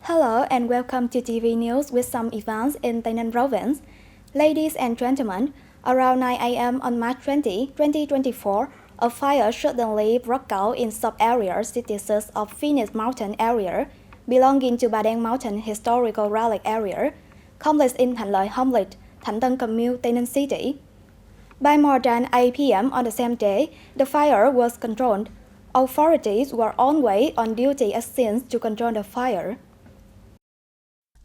Hello and welcome to TV News with some events in Tây Ninh province. Ladies and gentlemen, around 9 a.m. on March 20, 2024, a fire suddenly broke out in sub-areas citizens of Phoenix Mountain area, belonging to Bà Đen Mountain Historical Relic Area, complex in Thành Lợi Hamlet, Thạnh Tân Commune, Tây Ninh City. By more than 8 p.m. on the same day, the fire was controlled. Authorities were on way on duty at scenes to control the fire.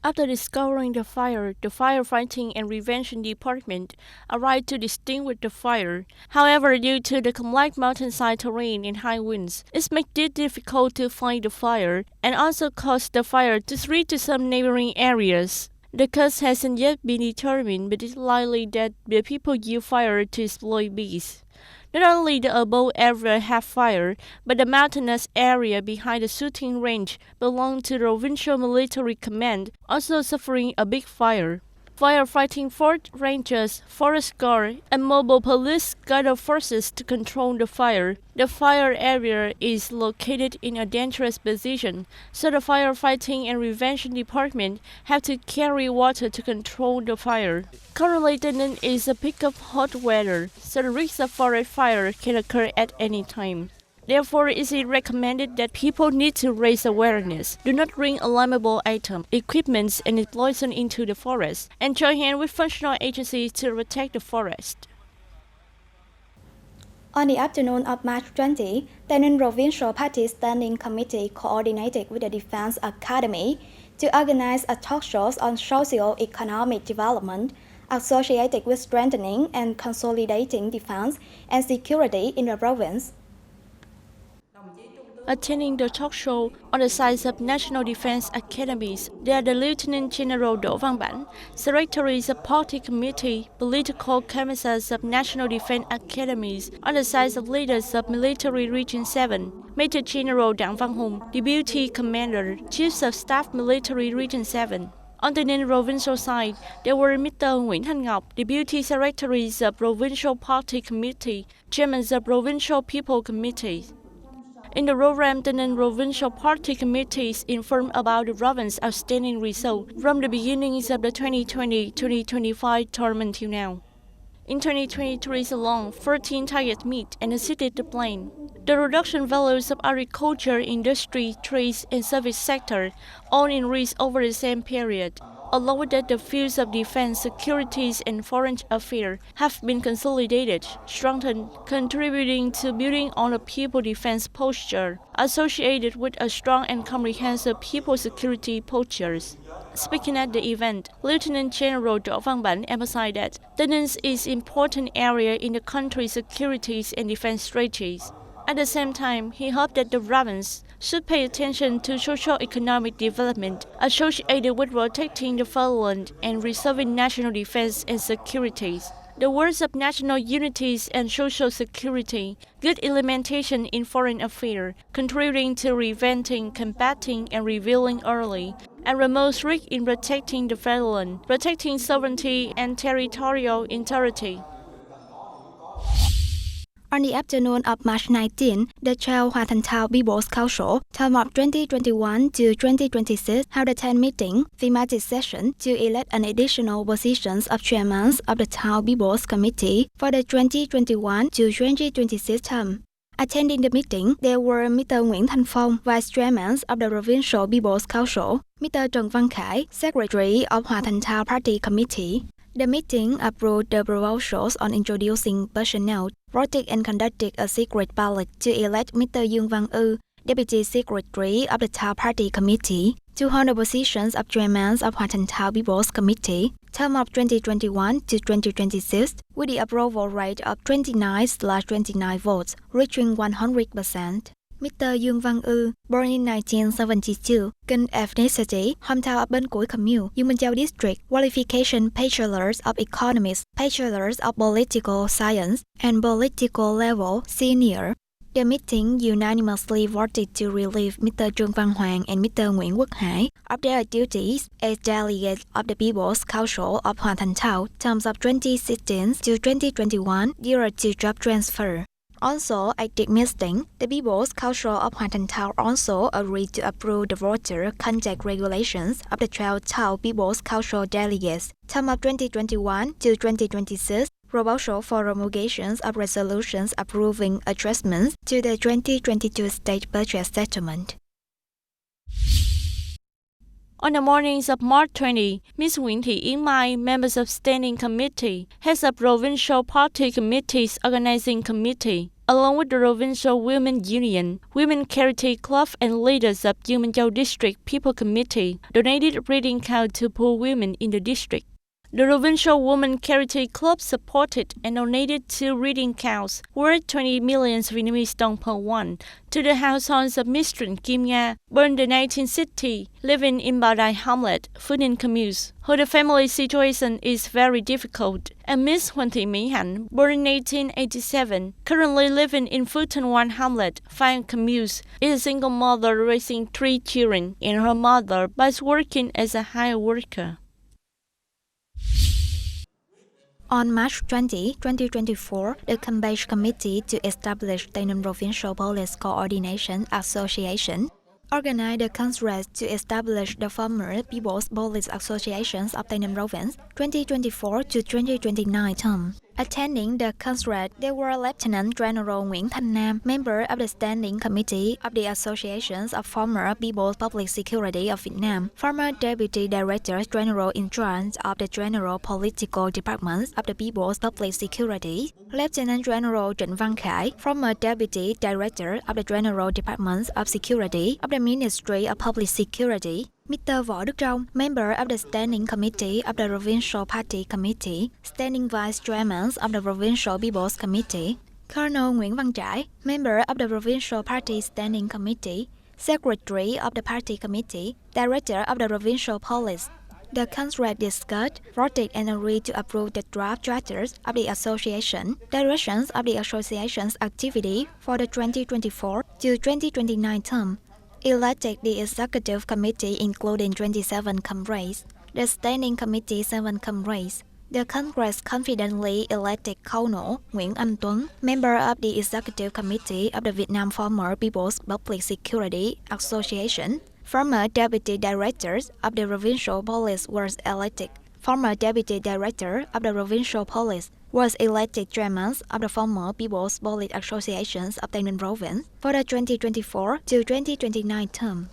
After discovering the fire, the Firefighting and Prevention Department arrived to extinguish the fire. However, due to the complex mountainside terrain and high winds, it made it difficult to fight the fire and also caused the fire to spread to some neighboring areas. The cause hasn't yet been determined, but it's likely that the people used fire to exploit bees. Not only the above area had fire, but the mountainous area behind the shooting range belonged to the Provincial Military Command, also suffering a big fire. Firefighting force rangers, forest guard, and mobile police gathered forces to control the fire. The fire area is located in a dangerous position, so the Firefighting and Prevention Department have to carry water to control the fire. Currently, Tây Ninh is a peak of hot weather, so the risk of forest fire can occur at any time. Therefore, it is recommended that people need to raise awareness. Do not bring alarmable items, equipment, and explosion into the forest, and join hands with functional agencies to protect the forest. On the afternoon of March 20, TayNinhTV Provincial Party Standing Committee coordinated with the Defense Academy to organize a talk show on socio-economic development associated with strengthening and consolidating defense and security in the province. Attending the talk show on the site of National Defense Academies, there are the Lieutenant General Đỗ Văn Bản, Secretaries of Party Committee, Political Commissars of National Defense Academies, on the side of leaders of Military Region 7, Major General Đặng Văn Hùng, Deputy Commander, Chiefs of Staff Military Region 7. On the TayNinhTV provincial side, there were Mr. Nguyễn Thanh Ngọc, Deputy Secretaries of Provincial Party Committee, Chairman of Provincial People Committee. In the program, the Provincial Party Committees informed about the province's outstanding result from the beginnings of the 2020-2025 term until now. In 2023 alone, 14 targets met and exceeded the plan. The production values of agriculture, industry, trade, and service sector all increased over the same period. Along with that, the fields of defense, security, and foreign affairs have been consolidated, strengthened, contributing to building on a people defense posture associated with a strong and comprehensive people security posture. Speaking at the event, Lieutenant General Đỗ Văn Bản emphasized that Tây Ninh is an important area in the country's security and defense strategies. At the same time, he hoped that the province should pay attention to socio-economic development associated with protecting the fatherland and preserving national defense and security. The words of national unity and social security, good implementation in foreign affairs, contributing to preventing, combating, and revealing early, and remote risk in protecting the fatherland, protecting sovereignty and territorial integrity. On the afternoon of March 19, the Chao Hòa Thành Thao People's Council, term of 2021 to 2026, held a 10 meeting, thematic session to elect an additional positions of chairmen of the Thao People's Committee for the 2021 to 2026 term. Attending the meeting, there were Mr. Nguyễn Thanh Phong, Vice Chairman of the Provincial People's Council, Mr. Trần Văn Khải, Secretary of Hòa Thành Thao Party Committee. The meeting approved the proposals on introducing personnel, voted and conducted a secret ballot to elect Mr. Dương Văn Ư, Deputy Secretary of the Thao Party Committee, to hold the positions of Chairman of Hòa Thành Thao People's Committee, term of 2021 to 2026, with the approval rate of 29/29 votes, reaching 100%. Mr. Dương Văn Ư, born in 1972, Kinh ethnicity, hometown of Bến Củi Commune, Dương Minh Châu District, qualification Bachelors of Economics, Bachelors of Political Science, and Political Level Senior. The meeting unanimously voted to relieve Mr. Trương Văn Hoàng and Mr. Nguyễn Quốc Hải of their duties as delegates of the People's Council of Hòa Thành Thao, terms of 2016 to 2021 due to job transfer. Also, at the meeting, the People's Council of Hoa Thanh Thao also agreed to approve the voter conduct regulations of the 12 Thao People's Council delegates, term of 2021 to 2026, proposal for promulgations of resolutions approving adjustments to the 2022 state budget settlement. On the mornings of March 20, Ms. Nguyễn Thị Yến Mai, members of Standing Committee, heads of Provincial Party Committee's Organizing Committee, along with the Provincial Women Union, Women Charity Club and leaders of Dương Minh Châu District People Committee, donated reading counts to poor women in the district. The Provincial Women Charity Club supported and donated 2 reading counts worth 20 million Vietnamese đồng per one to the households of Ms. Trịnh Kim Nga, born in the 1960, living in Bảo Đại Hamlet, Phú Ninh Communes, who the family situation is very difficult, and Ms. Huỳnh Thị Mỹ Hạnh, born in 1887, currently living in Phú Tân 1 Hamlet, Phan Communes, is a single mother raising 3 children and her mother is working as a hired worker. On March 20, 2024, the Campaign Committee to establish TayNinhTV Provincial Police Coordination Association organized a congress to establish the former People's Police Associations of TayNinhTV Province 2024 to 2029 term. Attending the congress, there were Lieutenant General Nguyễn Thanh Nam, member of the Standing Committee of the Associations of Former People's Public Security of Vietnam, former Deputy Director General in charge of the General Political Departments of the People's Public Security, Lieutenant General Trịnh Văn Khải, former Deputy Director of the General Departments of Security of the Ministry of Public Security, Mr. Võ Đức Trong, member of the Standing Committee of the Provincial Party Committee, Standing Vice Chairman of the Provincial People's Committee, Colonel Nguyễn Văn Trãi, member of the Provincial Party Standing Committee, Secretary of the Party Committee, Director of the Provincial Police. The congress discussed, voted and agreed to approve the draft charters of the association, directions of the association's activity for the 2024 to 2029 term, elected the Executive Committee including 27 comrades, the Standing Committee 7 comrades. The Congress confidently elected Colonel Nguyễn Anh Tuấn, member of the Executive Committee of the Vietnam Former People's Public Security Association. Former Deputy Directors of the Provincial Police was elected. Former Deputy Director of the Provincial Police was elected Chairman of the former People's Police Associations of TayNinhTV Province for the 2024 to 2029 term.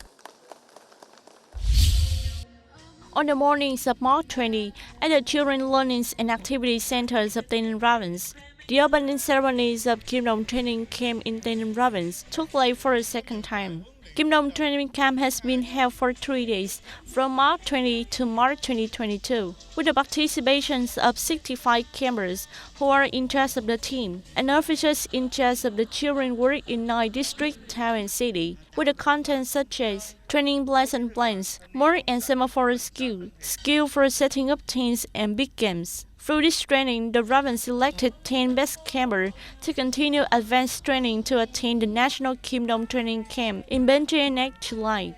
On the mornings of March 20, at the Children Learning and Activity Centers of TayNinhTV Province, the opening ceremonies of Kim Dong Training Camp in TayNinhTV Province took place for a second time. Kim Dong Training Camp has been held for 3 days, from March 20 to March 2022, with the participation of 65 campers who are in charge of the team, and officers in charge of the children work in 9 districts, town and city, with the content such as training lesson plans, more and semaphore skill for setting up teams and big games. Through this training, the province selected 10 best campers to continue advanced training to attend the National Kim Dong Training Camp in Bến Tre next July.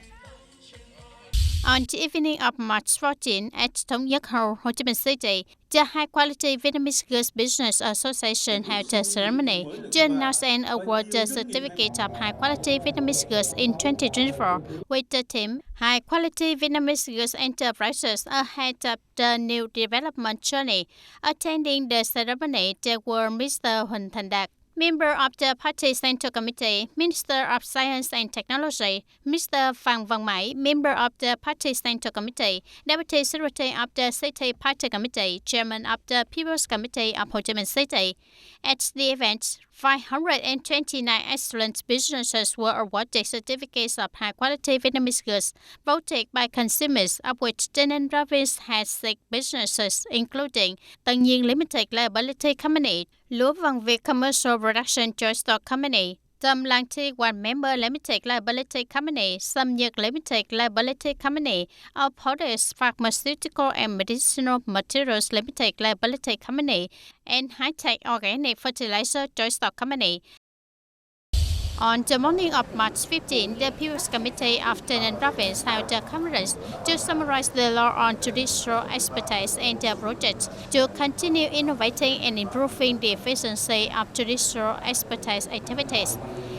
On the evening of March 14 at Thống Nhất Hall, Ho Chi Minh City, the High Quality Vietnamese Goods Business Association held a ceremony to announce and award the Certificate of High Quality Vietnamese Goods in 2024 with the theme High Quality Vietnamese Goods Enterprises Ahead of the New Development Journey. Attending the ceremony, there were Mr. Huỳnh Thành Đạt, Member of the Party Central Committee, Minister of Science and Technology, Mr. Phan Văn Mãi, Member of the Party Central Committee, Deputy Secretary of the City Party Committee, Chairman of the People's Committee of Ho Chi Minh City. At the event, 529 excellent businesses were awarded certificates of high-quality Vietnamese goods voted by consumers, of which TayNinhTV Province has 6 businesses, including TayNinhTV Limited Liability Company, Lúa Vàng Việt Commercial Production Joint Stock Company, Tâm Lang Thi One Member Limited Liability Company, Sâm Nhật Limited Liability Company, Alpodes Pharmaceutical and Medicinal Materials Limited Liability Company, and High Tech Organic Fertilizer Joint Stock Company. On the morning of March 15, the People's Committee of TayNinhTV Province held a conference to summarize the law on judicial expertise and the project to continue innovating and improving the efficiency of judicial expertise activities.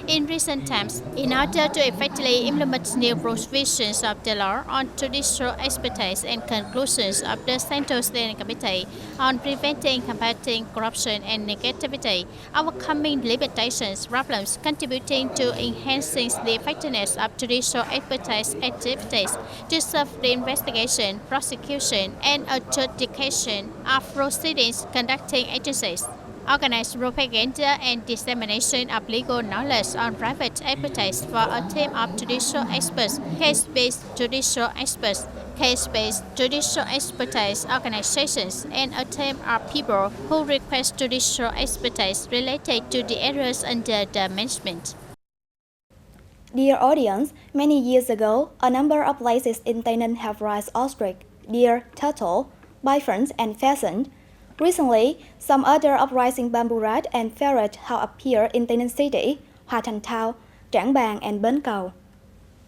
In recent times, in order to effectively implement new provisions of the law on judicial expertise and conclusions of the Central Steering Committee on preventing, combating corruption and negativity, overcoming limitations, problems, contributing to enhancing the effectiveness of judicial expertise activities to serve the investigation, prosecution, and adjudication of proceedings conducting agencies. Organize propaganda and dissemination of legal knowledge on private expertise for a team of judicial experts, case-based judicial experts, case-based judicial expertise organizations, and a team of people who request judicial expertise related to the areas under the management. Dear audience, many years ago, a number of places in TayNinhTV have raised ostrich, deer, turtle, byfront, and pheasant. Recently, some other uprising bamboo rat and ferret have appeared in TayNinhTV City, Hoa Thanh Thao, Trảng Bàng, and Bến Cầu.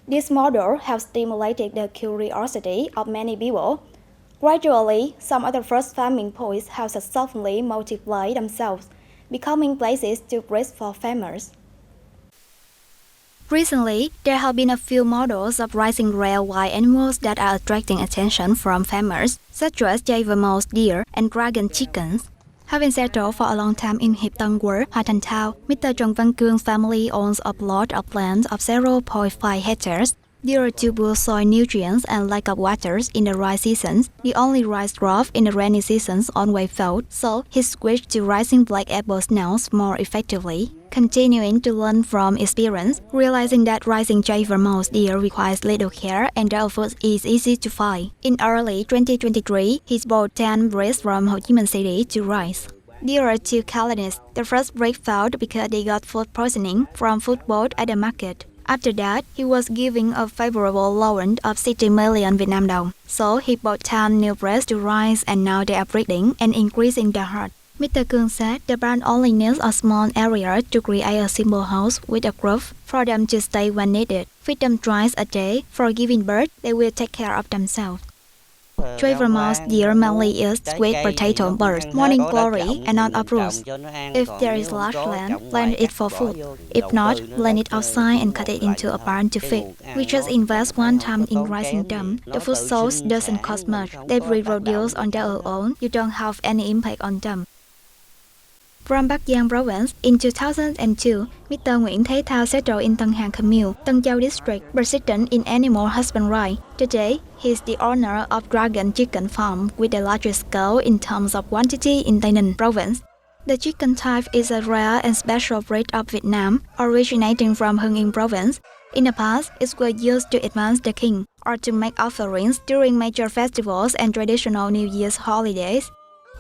This model has stimulated the curiosity of many people. Gradually, some other first farming points have successfully multiplied themselves, becoming places to breed for farmers. Recently, there have been a few models of raising rare wild animals that are attracting attention from farmers, such as Java mouse deer and dragon chickens. Having settled for a long time in Hiệp Tân Quận, Hoa Thanh Thao, Mr. Trần Văn Cương family owns a plot of land of 0.5 hectares. Due to poor soil nutrients and lack of water in the dry seasons, the only rice crop in the rainy seasons always failed, so he switched to raising black apple snails more effectively. Continuing to learn from experience, realizing that raising Java mouse deer requires little care and therefore is easy to find. In early 2023, he bought 10 breeds from Ho Chi Minh City to raise. Due to carelessness, the first breed failed because they got food poisoning from food bought at the market. After that, he was given a favorable loan of 60 million Vietnam đồng. So he bought 10 new breeds to raise and now they are breeding and increasing their herd. Mr. Cương said the brand only needs a small area to create a simple house with a roof for them to stay when needed. Feed them twice a day. For giving birth, they will take care of themselves. Java mouse deer mainly eat sweet potato birds, morning glory, and not uproots. If there is large land, plant it for food. If not, plant it outside and cut it into a barn to feed. We just invest one time in raising them. The food source doesn't cost much. They reproduce on their own. You don't have any impact on them. From Bắc Giang Province, in 2002, Mr. Nguyễn Thế Thao settled in Tân Hàng Commune, Tân Châu District, persistent in animal husbandry. Today, he is the owner of Dragon Chicken Farm with the largest scale in terms of quantity in TayNinhTV Province. The chicken type is a rare and special breed of Vietnam, originating from Hưng Yên Province. In the past, it was used to advance the king or to make offerings during major festivals and traditional New Year's holidays.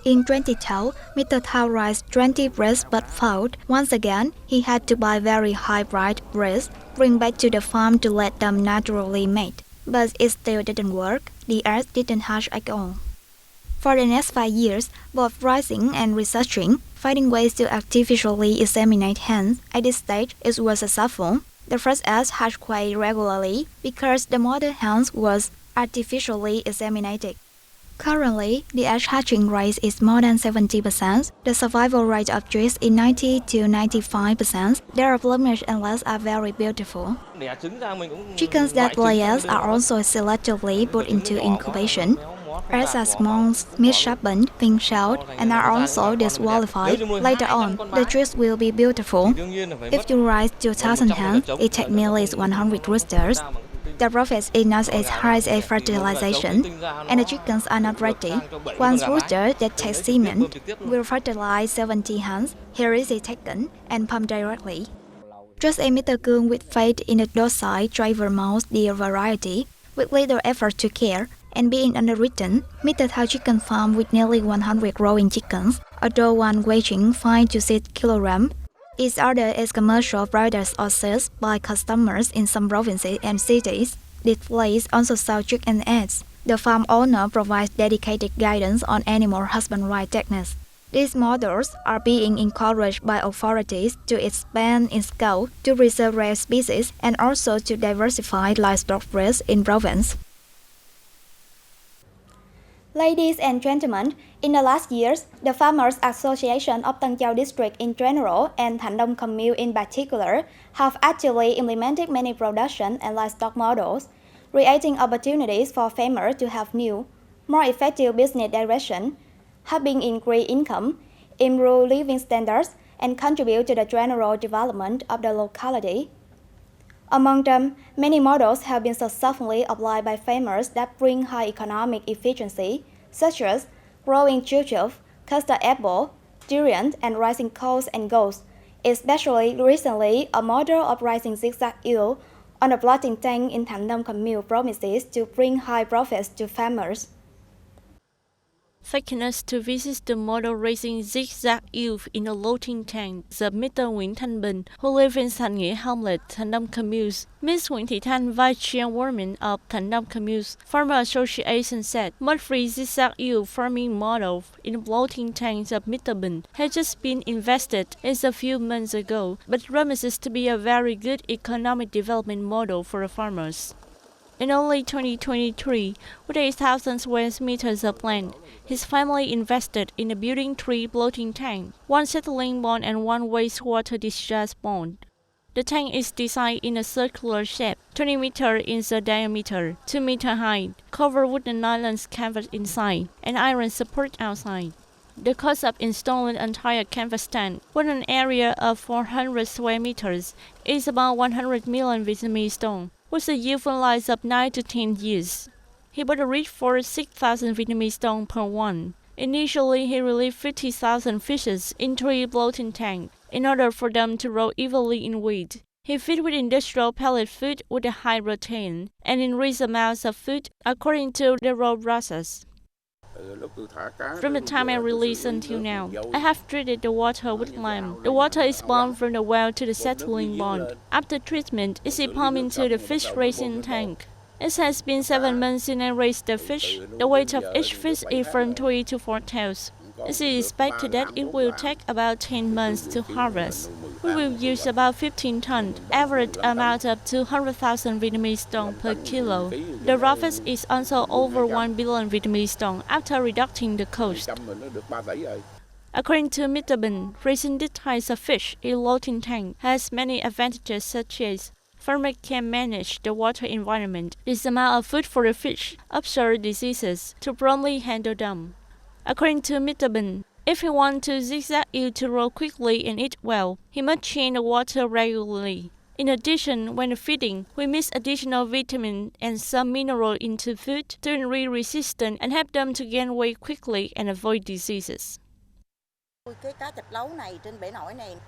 In 2012, Mr. Thao raised 20 breeds but failed. Once again, he had to buy very high-priced breeds, bring back to the farm to let them naturally mate. But it still didn't work. The eggs didn't hatch at all. For the next 5 years, both raising and researching, finding ways to artificially inseminate hens. At this stage, it was successful. The first eggs hatched quite regularly because the mother hen was artificially inseminated. Currently, the egg hatching rate is more than 70%. The survival rate of chicks is 90 to 95%. Their plumage and legs are very beautiful. Chickens that lay eggs are also selectively put into incubation. Eggs are small, misshapen, pink-shelled, and are also disqualified. Later on, the chicks will be beautiful. If you raise 2,000 hens, it takes nearly 100 roosters. The profit is not as high as fertilization, and the chickens are not ready. One rooster that takes semen will fertilize 70 hens. Here is it taken and pumped directly. Just as Mr. Cương with faith in the docile Java mouse deer variety, with little effort to care, and being underwritten, Mr. Thao Chicken Farm with nearly 100 growing chickens, although one weighing 5 to 6 kilograms, is ordered as commercial products or sales by customers in some provinces and cities. This place also sells chicken eggs. The farm owner provides dedicated guidance on animal husbandry techniques. These models are being encouraged by authorities to expand in scope to preserve rare species and also to diversify livestock breeds in province. Ladies and gentlemen, in the last years, the Farmers Association of Tân Châu District in general and Thanh Đông Commune in particular have actively implemented many production and livestock models, creating opportunities for farmers to have new, more effective business direction, helping increase income, improve living standards, and contribute to the general development of the locality. Among them, many models have been successfully applied by farmers that bring high economic efficiency, such as growing jujube, custard apple, durian, and rising coals and goats. Especially recently, a model of rising zigzag eel on a floating tank in Thanh Đông Commune promises to bring high profits to farmers. Taking us to visit the model raising zigzag eel in a floating tank, the Mr. Nguyễn Thanh Bình, who lives in Thành Nghĩa Hamlet, Thanh Đông Commune. Ms. Nguyễn Thị Thanh, Vice Chairwoman of Thanh Đông Commune Farmer Association, said mud-free zigzag eel farming model in floating tanks of Mr. Bình had just been invested in a few months ago, but promises to be a very good economic development model for the farmers. In only 2023, with 8,000 square meters of land, his family invested in building 3 floating tanks, 1 settling pond and 1 wastewater discharge pond. The tank is designed in a circular shape, 20 meters in the diameter, 2 meters high, covered with a nylon canvas inside, and iron support outside. The cost of installing an entire canvas tank with an area of 400 square meters is about 100 million Vietnamese dong, with a useful life of 9 to 10 years. He bought a rig for 6,000 Vietnamese dong per one. Initially, he released 50,000 fishes in 3 floating tanks in order for them to grow evenly in weight. He fed with industrial pellet food with a high protein and increased amounts of food according to the raw process. From the time I released until now, I have treated the water with lime. The water is pumped from the well to the settling pond. After treatment, it is pumped into the fish raising tank. It has been 7 months since I raised the fish. The weight of each fish is from 3 to 4 tons. It is expected that it will take about 10 months to harvest. We will use about 15 tons, average amount of 200,000 Vietnamese dong per kilo. The profit is also over 1 billion Vietnamese dong after reducing the cost. According to Mr. Bình, raising this type of fish in floating tank has many advantages such as farmers can manage the water environment, this amount of food for the fish, observe diseases to promptly handle them. According to Mr. Bình, if he wants to zigzag eel to grow quickly and eat well, he must change the water regularly. In addition, when feeding, we mix additional vitamin and some mineral into food to increase resistance and help them to gain weight quickly and avoid diseases.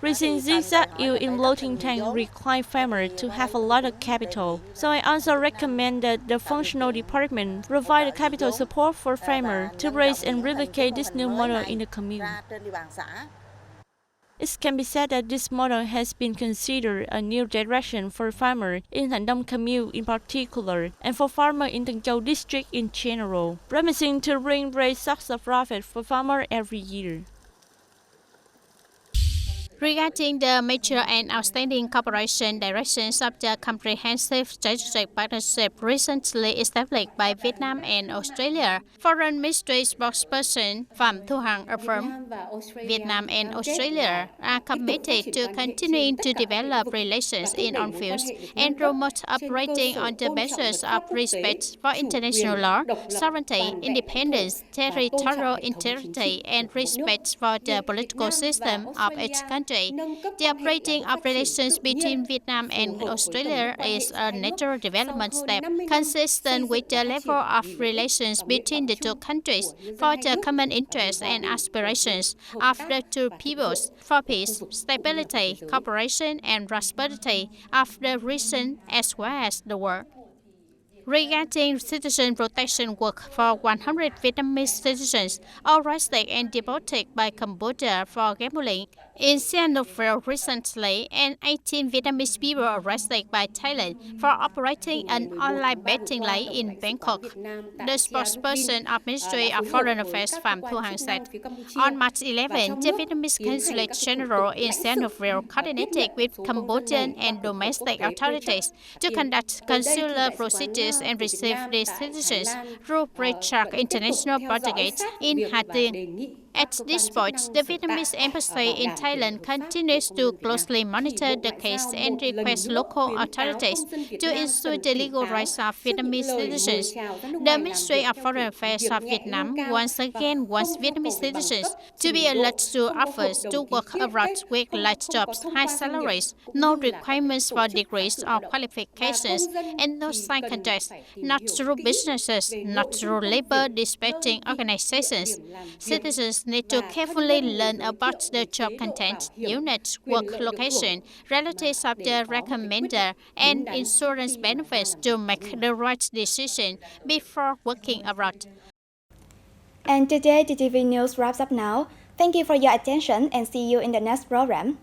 Raising zigzag eel in floating tank requires farmers to have a lot of capital, so I also recommend that the functional department provide capital support for farmers to raise and replicate this new model in the commune. It can be said that this model has been considered a new direction for farmers in Thanh Đông Commune in particular, and for farmers in Tân Châu District in general, promising to bring great source of profit for farmers every year. Regarding the major and outstanding cooperation directions of the comprehensive strategic partnership recently established by Vietnam and Australia, Foreign Ministry spokesperson Phạm Thu Hằng affirmed, Vietnam and Australia are committed to continuing to develop relations in all fields and promote operating on the basis of respect for international law, sovereignty, independence, territorial integrity, and respect for the political system of each country. The operating of relations between Vietnam and Australia is a natural development step consistent with the level of relations between the two countries for the common interests and aspirations of the two peoples for peace, stability, cooperation, and prosperity of the region as well as the world. regarding citizen protection work for 100 Vietnamese citizens arrested and deported by Cambodia for gambling in Siem Reap recently, and 18 Vietnamese people arrested by Thailand for operating an online betting lane in Bangkok. The spokesperson of Ministry of Foreign Affairs Phạm Thu Hằng said, on March 11, the Vietnamese Consulate General in Siem Reap coordinated with Cambodian and domestic authorities to conduct consular procedures and receive these citizens through Preachak International Border Gate in Hà Tiên. At this point, the Vietnamese embassy in Thailand continues to closely monitor the case and request local authorities to ensure the legal rights of Vietnamese citizens. The Ministry of Foreign Affairs of Vietnam once again wants Vietnamese citizens to be allowed to offers to work abroad with light jobs, high salaries, no requirements for degrees or qualifications, and no side contracts, not through businesses, not through labor dispatching organizations. Citizens need to carefully learn about the job content, unit, work location, relatives of the recommender, and insurance benefits to make the right decision before working abroad. And today, TTV News wraps up now. Thank you for your attention and see you in the next program.